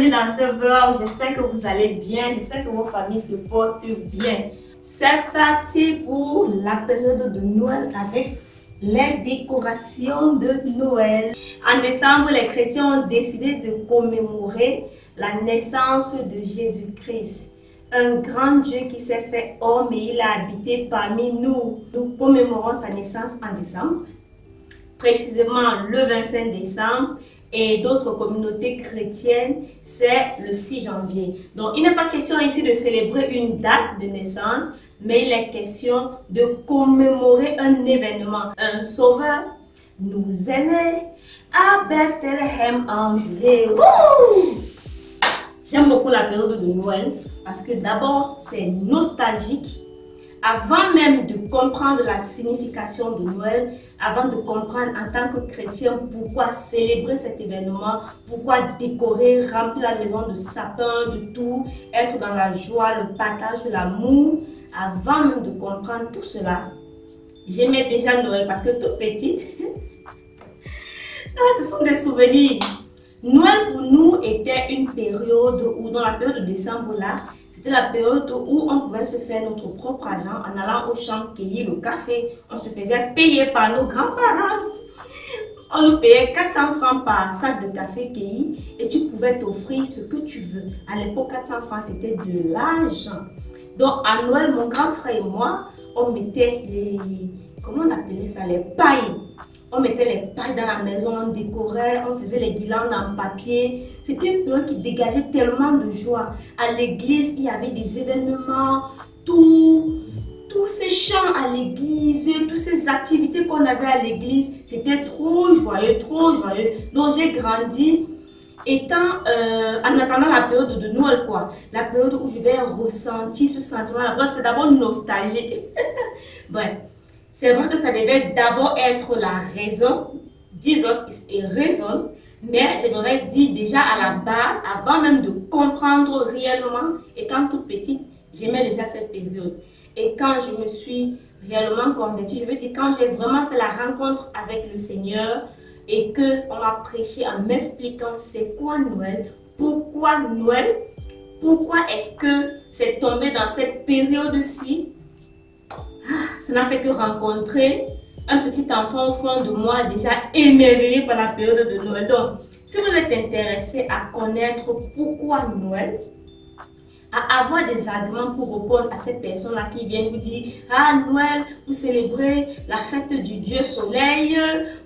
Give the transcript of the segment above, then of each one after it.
bienvenue dans ce vlog. J'espère que vous allez bien, j'espère que vos familles se portent bien. C'est parti pour la période de Noël avec les décorations de Noël. En décembre, les chrétiens ont décidé de commémorer la naissance de Jésus-Christ. Un grand Dieu qui s'est fait homme et il a habité parmi nous. Nous commémorons sa naissance en décembre, précisément le 25 décembre. Et d'autres communautés chrétiennes, c'est le 6 janvier. Donc, il n'est pas question ici de célébrer une date de naissance, mais il est question de commémorer un événement. Un sauveur nous est né à Bethléem en Judée. J'aime beaucoup la période de Noël parce que d'abord, c'est nostalgique. Avant même de comprendre la signification de Noël, avant de comprendre en tant que chrétien pourquoi célébrer cet événement, pourquoi décorer, remplir la maison de sapins, de tout, être dans la joie, le partage, l'amour, avant même de comprendre tout cela, j'aimais déjà Noël parce que toute petite, ce sont des souvenirs. Noël pour nous était une période où, dans la période de décembre là, c'était la période où on pouvait se faire notre propre argent en allant au champ cueillir le café. On se faisait payer par nos grands-parents. On nous payait 400 francs par sac de café cueilli et tu pouvais t'offrir ce que tu veux. À l'époque, 400 francs c'était de l'argent. Donc à Noël, mon grand frère et moi, on mettait les, comment on appelait ça, les pailles. On mettait les pailles dans la maison, on décorait, on faisait les guirlandes en papier. C'était une période qui dégageait tellement de joie. À l'église, il y avait des événements, tous ces chants à l'église, toutes ces activités qu'on avait à l'église. C'était trop joyeux, trop joyeux. Donc j'ai grandi étant, en attendant la période de Noël, quoi. La période où je vais ressentir ce sentiment. Bref, c'est d'abord nostalgique. Bref. C'est vrai que ça devait d'abord être la raison, Jesus is a reason, mais j'aimerais dire déjà à la base, avant même de comprendre réellement, étant toute petite, j'aimais déjà cette période. Et quand je me suis réellement convertie, je veux dire quand j'ai vraiment fait la rencontre avec le Seigneur et qu'on m'a prêché en m'expliquant c'est quoi Noël, pourquoi Noël, pourquoi est-ce que c'est tombé dans cette période-ci. Ça n'a fait que rencontrer un petit enfant au fond de moi déjà émerveillé par la période de Noël. Donc, si vous êtes intéressé à connaître pourquoi Noël, à avoir des arguments pour répondre à ces personnes-là qui viennent vous dire « Ah, Noël, vous célébrez la fête du Dieu Soleil,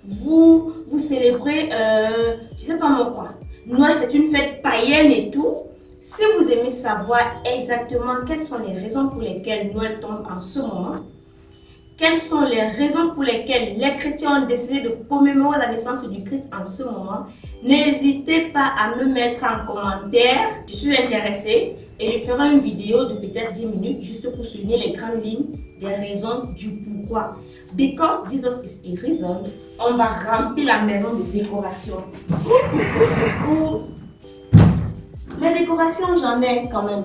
vous célébrez, je ne sais pas moi quoi, Noël c'est une fête païenne et tout ». Si vous aimez savoir exactement quelles sont les raisons pour lesquelles Noël tombe en ce moment, quelles sont les raisons pour lesquelles les chrétiens ont décidé de commémorer la naissance du Christ en ce moment, n'hésitez pas à me mettre en commentaire. Je suis intéressée et je ferai une vidéo de peut-être 10 minutes juste pour souligner les grandes lignes des raisons du pourquoi. Because Jesus is a reason, on va remplir la maison de décoration. Les décorations, j'en ai quand même.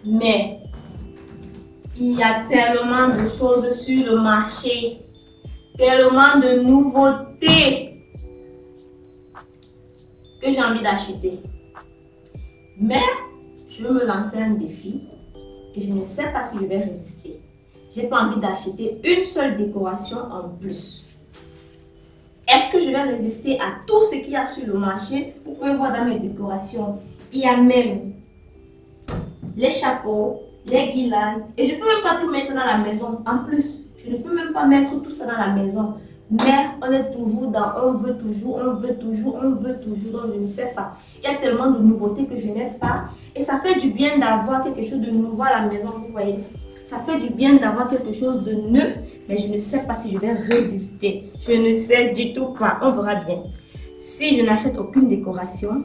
Mais il y a tellement de choses sur le marché, tellement de nouveautés que j'ai envie d'acheter. Mais je veux me lancer un défi et je ne sais pas si je vais résister. J'ai pas envie d'acheter une seule décoration en plus. Est-ce que je vais résister à tout ce qu'il y a sur le marché? Vous pouvez voir dans mes décorations, il y a même les chapeaux, les guirlandes. Et je ne peux même pas tout mettre ça dans la maison. En plus, je ne peux même pas mettre tout ça dans la maison. Mais on est toujours dans on veut toujours, on veut toujours, on veut toujours. Donc je ne sais pas. Il y a tellement de nouveautés que je n'ai pas. Et ça fait du bien d'avoir quelque chose de nouveau à la maison, vous voyez. Ça fait du bien d'avoir quelque chose de neuf. Mais je ne sais pas si je vais résister. Je ne sais du tout pas. On verra bien. Si je n'achète aucune décoration,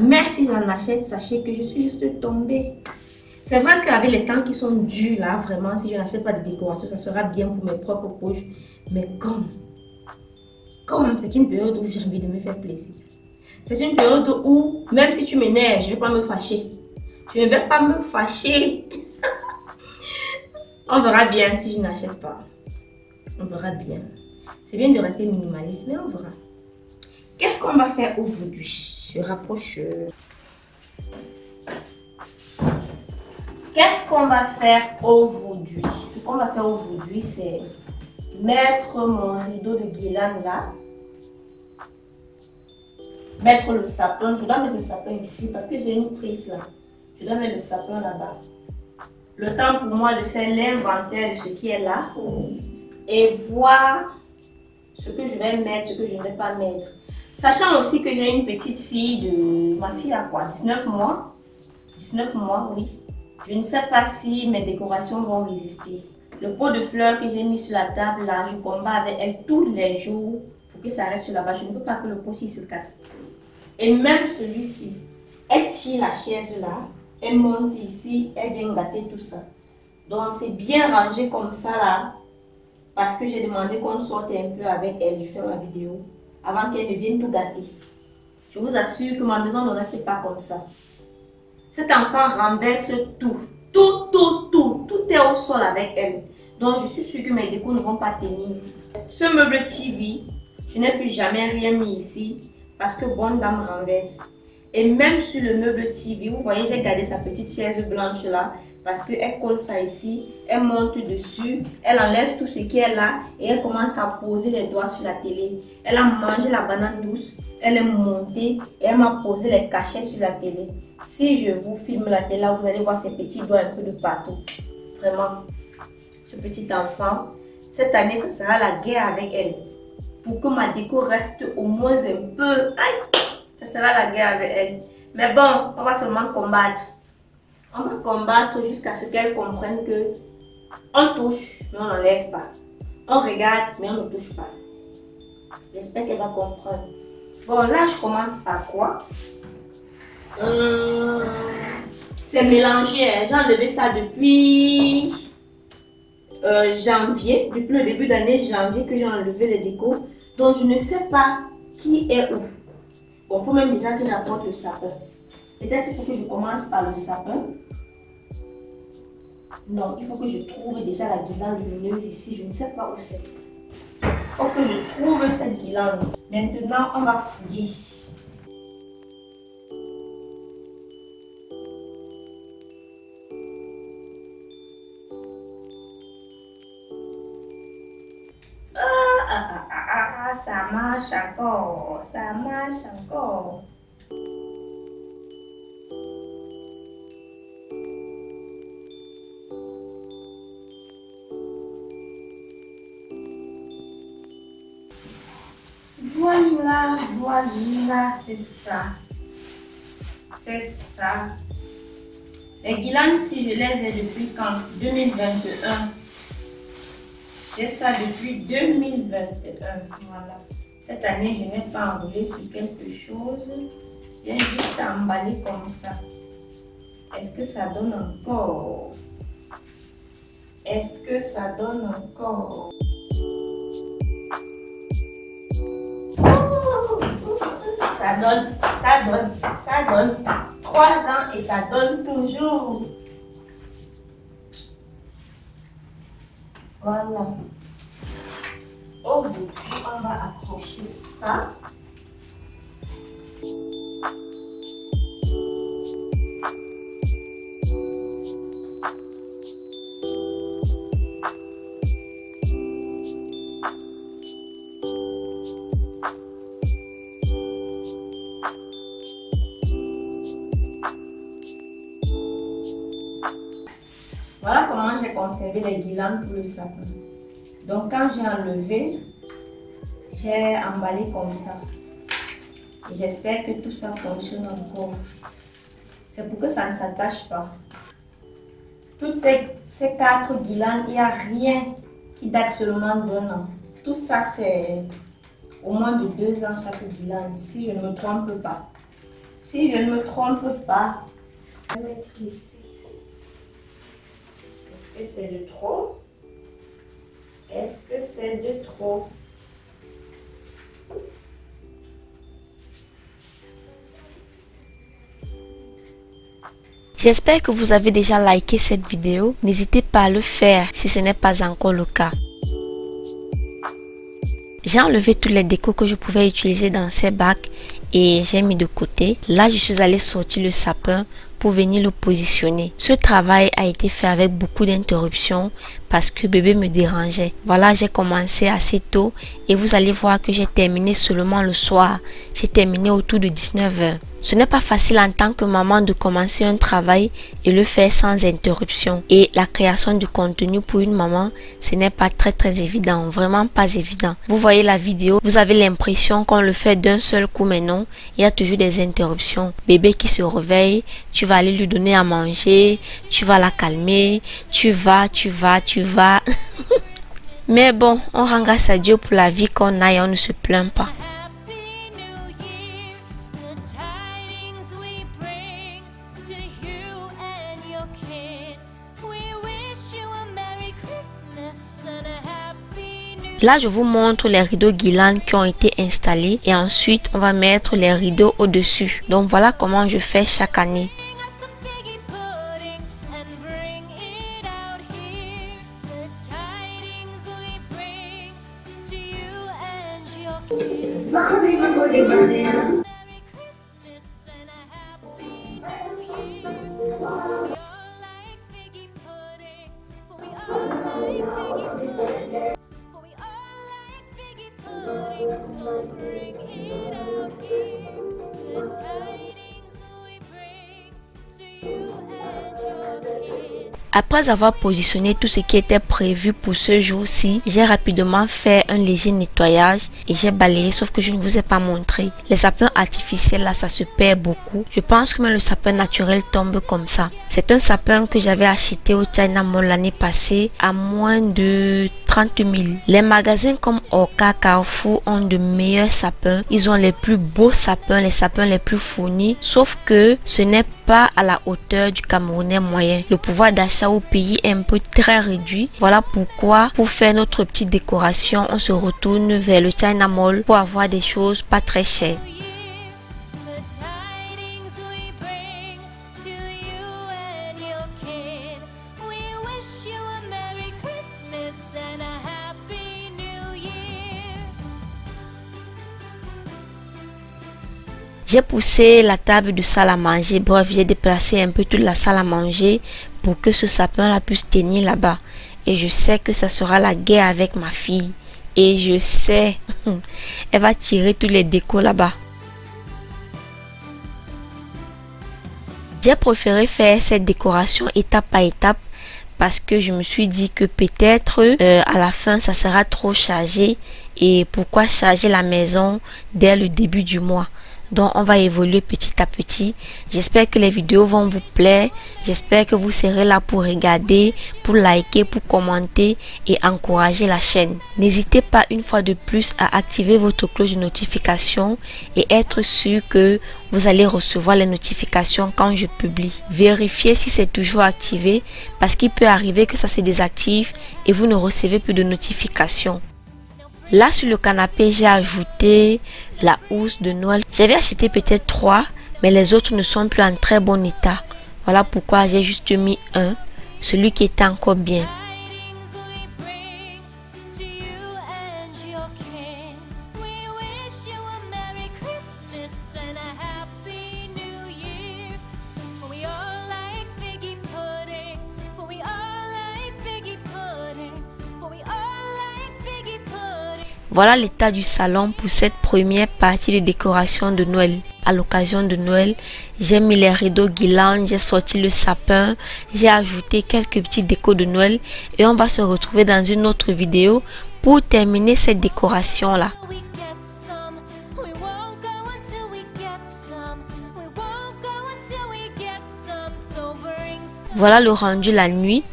mais si j'en achète, sachez que je suis juste tombée. C'est vrai qu'avec les temps qui sont durs là, vraiment, si je n'achète pas de décoration, ça sera bien pour mes propres poches. Mais comme c'est une période où j'ai envie de me faire plaisir. C'est une période où, même si tu m'énerves, je ne vais pas me fâcher. Je ne vais pas me fâcher. On verra bien si je n'achète pas. On verra bien. C'est bien de rester minimaliste, mais on verra. Qu'est-ce qu'on va faire aujourd'hui? Je rapproche. Qu'est-ce qu'on va faire aujourd'hui? Ce qu'on va faire aujourd'hui, c'est mettre mon rideau de guirlande là. Mettre le sapin. Je dois mettre le sapin ici parce que j'ai une prise là. Je dois mettre le sapin là-bas. Le temps pour moi de faire l'inventaire de ce qui est là et voir ce que je vais mettre, ce que je ne vais pas mettre. Sachant aussi que j'ai une petite fille de... Ma fille a quoi? 19 mois. 19 mois, oui. Je ne sais pas si mes décorations vont résister. Le pot de fleurs que j'ai mis sur la table là, je combats avec elle tous les jours pour que ça reste là-bas. Je ne veux pas que le pot-ci se casse. Et même celui-ci, elle tire la chaise là, elle monte ici, elle vient gâter tout ça. Donc c'est bien rangé comme ça là, parce que j'ai demandé qu'on sorte un peu avec elle, je fais ma vidéo, avant qu'elle ne vienne tout gâter. Je vous assure que ma maison ne reste pas comme ça. Cet enfant renverse tout. Tout est au sol avec elle. Donc je suis sûre que mes décos ne vont pas tenir. Ce meuble TV, je n'ai plus jamais rien mis ici parce que bonne dame renverse. Et même sur le meuble TV, vous voyez, j'ai gardé sa petite chaise blanche là parce qu'elle colle ça ici, elle monte dessus, elle enlève tout ce qui est là et elle commence à poser les doigts sur la télé. Elle a mangé la banane douce, elle est montée et elle m'a posé les cachets sur la télé. Si je vous filme la télé là, vous allez voir ses petits doigts un peu de partout. Vraiment, ce petit enfant, cette année, ça sera la guerre avec elle. Pour que ma déco reste au moins un peu. Aïe, ça sera la guerre avec elle. Mais bon, on va seulement combattre. On va combattre jusqu'à ce qu'elle comprenne que on touche, mais on n'enlève pas. On regarde, mais on ne touche pas. J'espère qu'elle va comprendre. Bon, là, je commence par quoi? C'est mélangé. J'ai enlevé ça depuis janvier. Depuis le début d'année janvier que j'ai enlevé les décos. Donc, je ne sais pas qui est où. Bon, il faut même déjà que j'apporte le sapin. Peut-être qu'il faut que je commence par le sapin. Non, il faut que je trouve déjà la guirlande lumineuse ici. Je ne sais pas où c'est. Il faut que je trouve cette guirlande. Maintenant, on va fouiller. Ça marche encore. Ça marche encore. Voilà, c'est ça. C'est ça. Les guirlandes, si je les ai depuis quand? 2021. J'ai ça depuis 2021. Voilà. Cette année, je n'ai pas enroulé sur quelque chose. Je viens juste emballer comme ça. Est-ce que ça donne encore? Est-ce que ça donne encore? Ça donne 3 ans et ça donne toujours. Voilà. Aujourd'hui, on va accrocher ça. Voilà comment j'ai conservé les guirlandes pour le sapin. Donc quand j'ai enlevé, j'ai emballé comme ça. Et j'espère que tout ça fonctionne encore. C'est pour que ça ne s'attache pas. Toutes ces 4 guirlandes, il n'y a rien qui date seulement d'1 an. Tout ça c'est au moins de 2 ans chaque guirlande, si je ne me trompe pas. Si je ne me trompe pas, je vais mettre ici. Est-ce que c'est de trop? Est-ce que c'est de trop? J'espère que vous avez déjà liké cette vidéo. N'hésitez pas à le faire si ce n'est pas encore le cas. J'ai enlevé tous les décos que je pouvais utiliser dans ces bacs et j'ai mis de côté. Là, je suis allée sortir le sapin pour venir le positionner. Ce travail a été fait avec beaucoup d'interruptions parce que bébé me dérangeait. Voilà, j'ai commencé assez tôt et vous allez voir que j'ai terminé seulement le soir. J'ai terminé autour de 19 h. Ce n'est pas facile en tant que maman de commencer un travail et le faire sans interruption. Et la création du contenu pour une maman, ce n'est pas très évident, vraiment pas évident. Vous voyez la vidéo, vous avez l'impression qu'on le fait d'un seul coup, mais non, il y a toujours des interruptions. Bébé qui se réveille, tu vas aller lui donner à manger, tu vas la calmer, tu vas. Mais bon, on rend grâce à Dieu pour la vie qu'on a et on ne se plaint pas. Là, je vous montre les rideaux guirlandes qui ont été installés et ensuite, on va mettre les rideaux au-dessus. Donc, voilà comment je fais chaque année. Après avoir positionné tout ce qui était prévu pour ce jour-ci, j'ai rapidement fait un léger nettoyage et j'ai balayé, sauf que je ne vous ai pas montré. Les sapins artificiels là, ça se perd beaucoup. Je pense que même le sapin naturel tombe comme ça. C'est un sapin que j'avais acheté au China Mall l'année passée à moins de 30 000. Les magasins comme Orca, Carrefour ont de meilleurs sapins. Ils ont les plus beaux sapins, les sapins les plus fournis. Sauf que ce n'est pas à la hauteur du Camerounais moyen. Le pouvoir d'achat au pays est un peu très réduit. Voilà pourquoi, pour faire notre petite décoration, on se retourne vers le China Mall pour avoir des choses pas très chères. J'ai poussé la table de salle à manger, bref, j'ai déplacé un peu toute la salle à manger pour que ce sapin-là puisse tenir là-bas. Et je sais que ça sera la guerre avec ma fille. Et je sais, elle va tirer tous les décos là-bas. J'ai préféré faire cette décoration étape par étape parce que je me suis dit que peut-être à la fin ça sera trop chargé. Et pourquoi charger la maison dès le début du mois? Donc on va évoluer petit à petit. J'espère que les vidéos vont vous plaire. J'espère que vous serez là pour regarder, pour liker, pour commenter et encourager la chaîne. N'hésitez pas une fois de plus à activer votre cloche de notification et être sûr que vous allez recevoir les notifications quand je publie. Vérifiez si c'est toujours activé parce qu'il peut arriver que ça se désactive et vous ne recevez plus de notifications. Là sur le canapé, j'ai ajouté la housse de Noël. J'avais acheté peut-être 3, mais les autres ne sont plus en très bon état. Voilà pourquoi j'ai juste mis un, celui qui était encore bien. Voilà l'état du salon pour cette première partie de décoration de Noël. À l'occasion de Noël, j'ai mis les rideaux guirlandes, j'ai sorti le sapin, j'ai ajouté quelques petits décos de Noël et on va se retrouver dans une autre vidéo pour terminer cette décoration là. Voilà le rendu la nuit.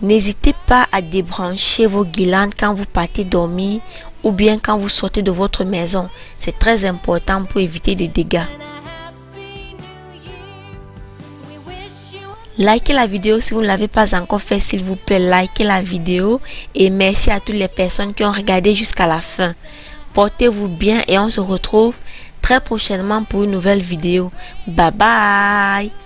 N'hésitez pas à débrancher vos guirlandes quand vous partez dormir ou bien quand vous sortez de votre maison. C'est très important pour éviter des dégâts. Likez la vidéo si vous ne l'avez pas encore fait, s'il vous plaît. Likez la vidéo et merci à toutes les personnes qui ont regardé jusqu'à la fin. Portez-vous bien et on se retrouve très prochainement pour une nouvelle vidéo. Bye bye.